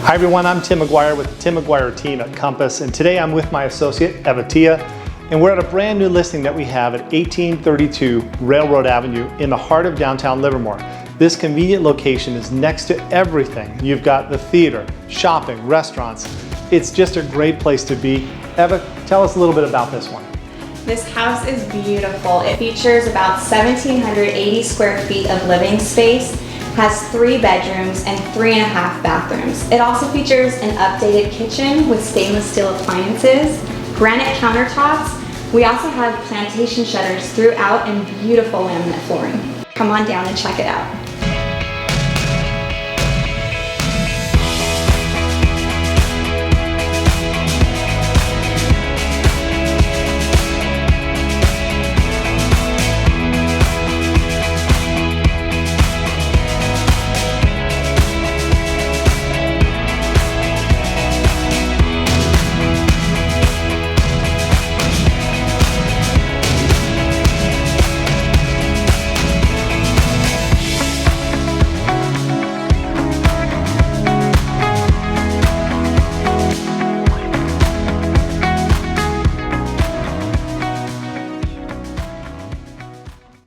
Hi everyone, I'm Tim McGuire with the Tim McGuire team at Compass, and today I'm with my associate Eva Tia, and we're at a brand new listing that we have at 1832 Railroad Avenue in the heart of downtown Livermore. This convenient location is next to everything. You've got the theater, shopping, restaurants. It's just a great place to be. Eva, tell us a little bit about this one. This house is beautiful. It features about 1,780 square feet of living space, has 3 bedrooms and 3.5 bathrooms. It also features an updated kitchen with stainless steel appliances, granite countertops. We also have plantation shutters throughout and beautiful laminate flooring. Come on down and check it out.